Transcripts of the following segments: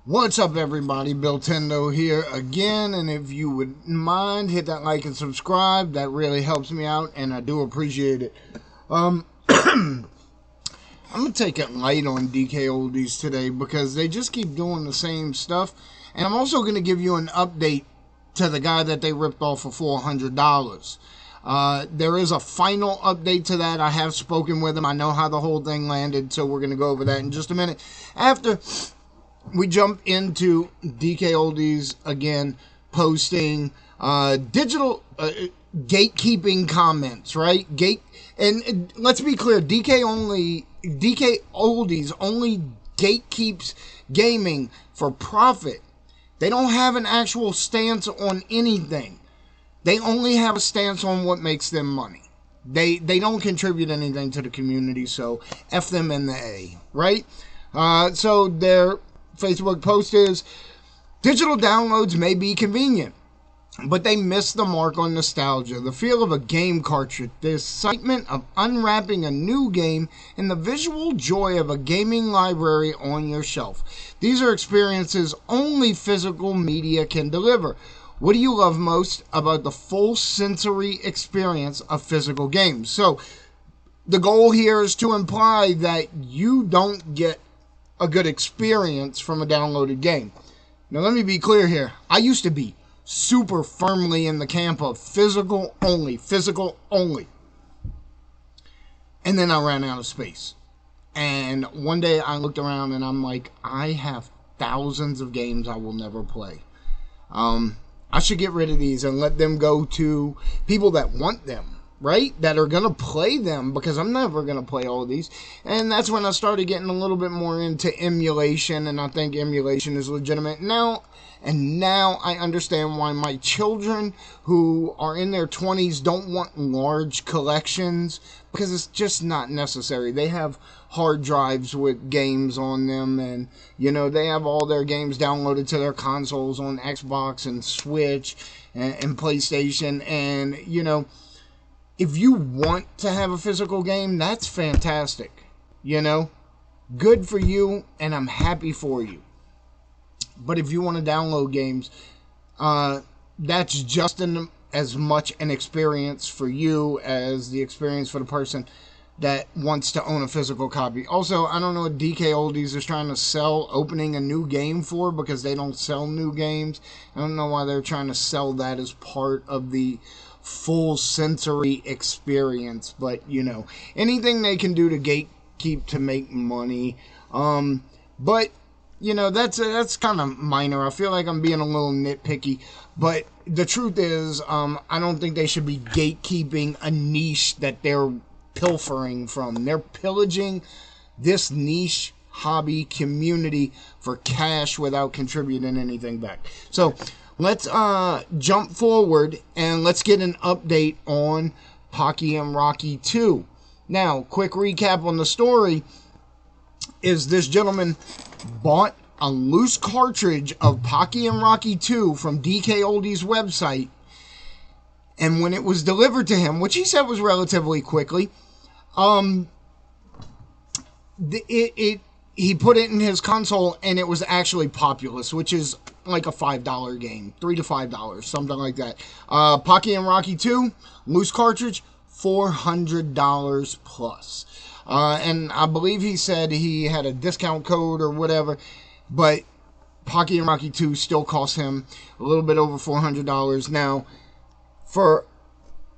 What's up, everybody? Bill Tendo here again, and if you would mind, hit that like and subscribe. That really helps me out, and I do appreciate it. I'm gonna take it light on DKOldies today because they just keep doing the same stuff, and I'm also gonna give you an update to the guy that they ripped off for $400. There is a final update to that. I have spoken with him. I know how the whole thing landed, so we're gonna go over that in just a minute. After we jump into DKOldies again, posting digital gatekeeping comments, right? And let's be clear, DKOldies only gatekeeps gaming for profit. They don't have an actual stance on anything. They only have a stance on what makes them money. They don't contribute anything to the community, so F them in the A, right? So their Facebook post is, digital downloads may be convenient, but they miss the mark on nostalgia, the feel of a game cartridge, the excitement of unwrapping a new game, and the visual joy of a gaming library on your shelf. These are experiences only physical media can deliver. What do you love most about the full sensory experience of physical games? So the goal here is to imply that you don't get a good experience from a downloaded game. Now let me be clear here. I used to be super firmly in the camp of physical only. And then I ran out of space. And one day I looked around and I'm like, I have thousands of games I will never play. I should get rid of these and let them go to people that want them, right? That are going to play them, because I'm never going to play all of these. And that's when I started getting a little bit more into emulation, and I think emulation is legitimate now. And now I understand why my children who are in their 20s don't want large collections, because it's just not necessary. They have hard drives with games on them, and they have all their games downloaded to their consoles on Xbox and Switch and PlayStation. And if you want to have a physical game, that's fantastic. Good for you, and I'm happy for you. But if you want to download games, that's just as much an experience for you as the experience for the person that wants to own a physical copy. Also, I don't know what DKOldies is trying to sell opening a new game for, because they don't sell new games. I don't know why they're trying to sell that as part of the full sensory experience. But, anything they can do to gatekeep to make money. But that's kind of minor. I feel like I'm being a little nitpicky, but the truth is, I don't think they should be gatekeeping a niche that they're pilfering from. They're pillaging this niche hobby community for cash without contributing anything back. So let's jump forward and let's get an update on Pocky and Rocky 2. Now, quick recap on the story is this gentleman bought a loose cartridge of Pocky and Rocky 2 from DKOldies' website, and when it was delivered to him, which he said was relatively quickly, he put it in his console, and it was actually Populous, which is like a $5 game, $3 to $5, something like that. Pocky and Rocky 2, loose cartridge, $400 plus. And I believe he said he had a discount code or whatever, but Pocky and Rocky 2 still cost him a little bit over $400. Now,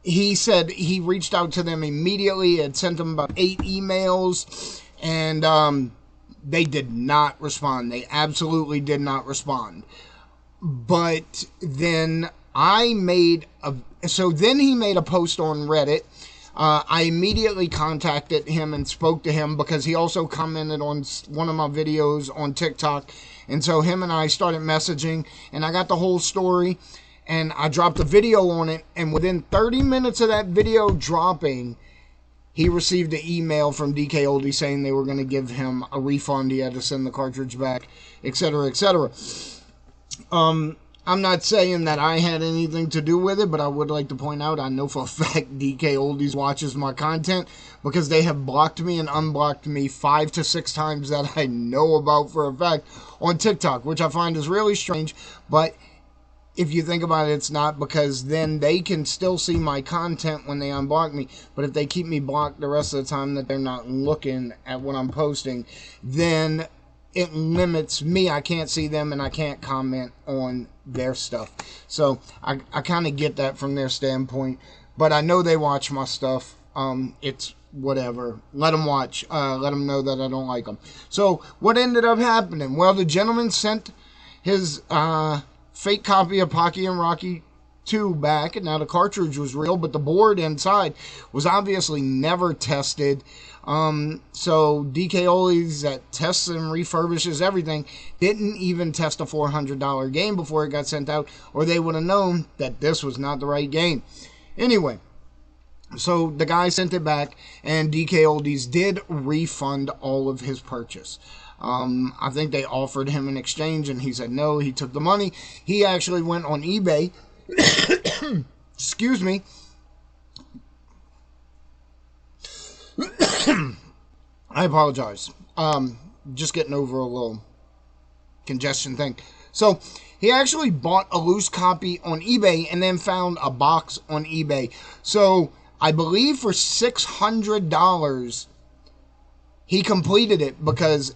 he said he reached out to them immediately, had sent them about 8 emails, and they did not respond. They absolutely did not respond. But then he made a post on Reddit. I immediately contacted him and spoke to him because he also commented on one of my videos on TikTok. And so him and I started messaging, and I got the whole story, and I dropped a video on it. And within 30 minutes of that video dropping, he received an email from DKOldies saying they were going to give him a refund. He had to send the cartridge back, etc., etc. I'm not saying that I had anything to do with it, but I would like to point out I know for a fact DKOldies watches my content because they have blocked me and unblocked me 5 to 6 times that I know about for a fact on TikTok, which I find is really strange. But if you think about it, it's not, because then they can still see my content when they unblock me. But if they keep me blocked the rest of the time that they're not looking at what I'm posting, then it limits me. I can't see them and I can't comment on their stuff. So I kind of get that from their standpoint. But I know they watch my stuff. It's whatever. Let them watch. Let them know that I don't like them. So what ended up happening? Well, the gentleman sent his fake copy of Pocky and Rocky 2 back. And now the cartridge was real, but the board inside was obviously never tested. So DKOldies that tests and refurbishes everything didn't even test a $400 game before it got sent out, or they would have known that this was not the right game. Anyway, so the guy sent it back, and DKOldies did refund all of his purchase. I think they offered him an exchange, and he said no. He took the money. He actually went on eBay. Excuse me. I apologize. Just getting over a little congestion thing. So he actually bought a loose copy on eBay and then found a box on eBay. So I believe for $600 he completed it, because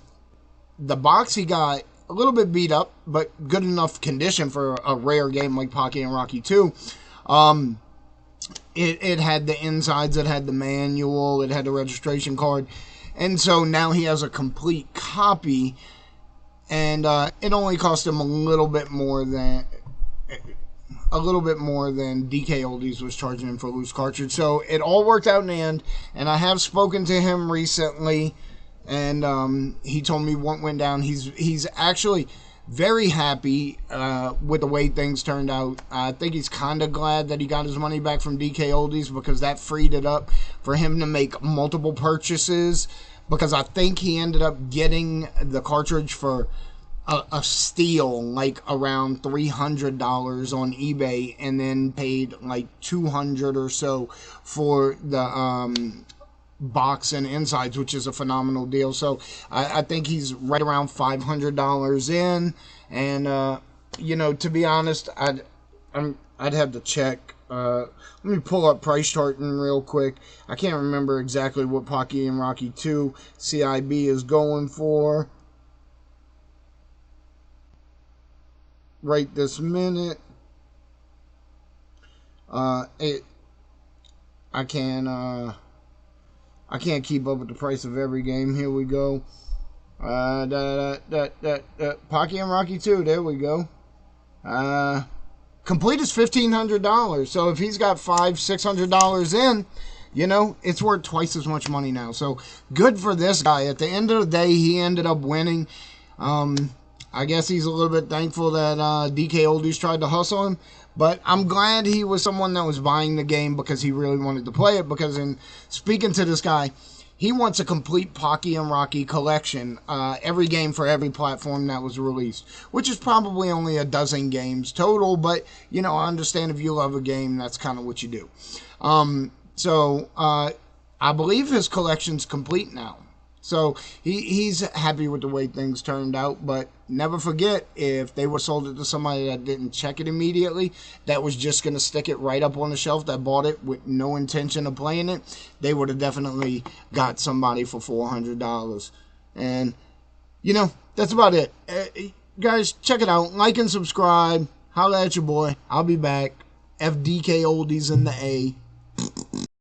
the box he got a little bit beat up, but good enough condition for a rare game like Pocky and Rocky 2. It had the insides, it had the manual, it had the registration card, and so now he has a complete copy, and it only cost him a little bit more than DKOldies was charging him for a loose cartridge. So it all worked out in the end, and I have spoken to him recently, and he told me what went down. He's actually very happy with the way things turned out. I think he's kind of glad that he got his money back from DKOldies, because that freed it up for him to make multiple purchases, because I think he ended up getting the cartridge for a steal, like around $300 on eBay, and then paid like $200 or so for the box and insides, which is a phenomenal deal. So I think he's right around $500 in, and you know, to be honest, I'd have to check. Let me pull up price charting real quick. I can't remember exactly what Pocky and Rocky 2 CIB is going for right this minute. I can't keep up with the price of every game. Here we go. Pocky and Rocky 2. There we go. Complete is $1,500. So if he's got $600 in, you know, it's worth twice as much money now. So good for this guy. At the end of the day, he ended up winning. I guess he's a little bit thankful that DKOldies tried to hustle him. But I'm glad he was someone that was buying the game because he really wanted to play it. Because in speaking to this guy, he wants a complete Pocky and Rocky collection. Every game for every platform that was released. Which is probably only a dozen games total. But, you know, I understand if you love a game, that's kind of what you do. So I believe his collection's complete now. So he's happy with the way things turned out, but never forget, if they were sold it to somebody that didn't check it immediately, that was just going to stick it right up on the shelf, that bought it with no intention of playing it, they would have definitely got somebody for $400. And, you know, that's about it. Guys, check it out. Like and subscribe. Holla at your boy. I'll be back. FDKOldies in the A.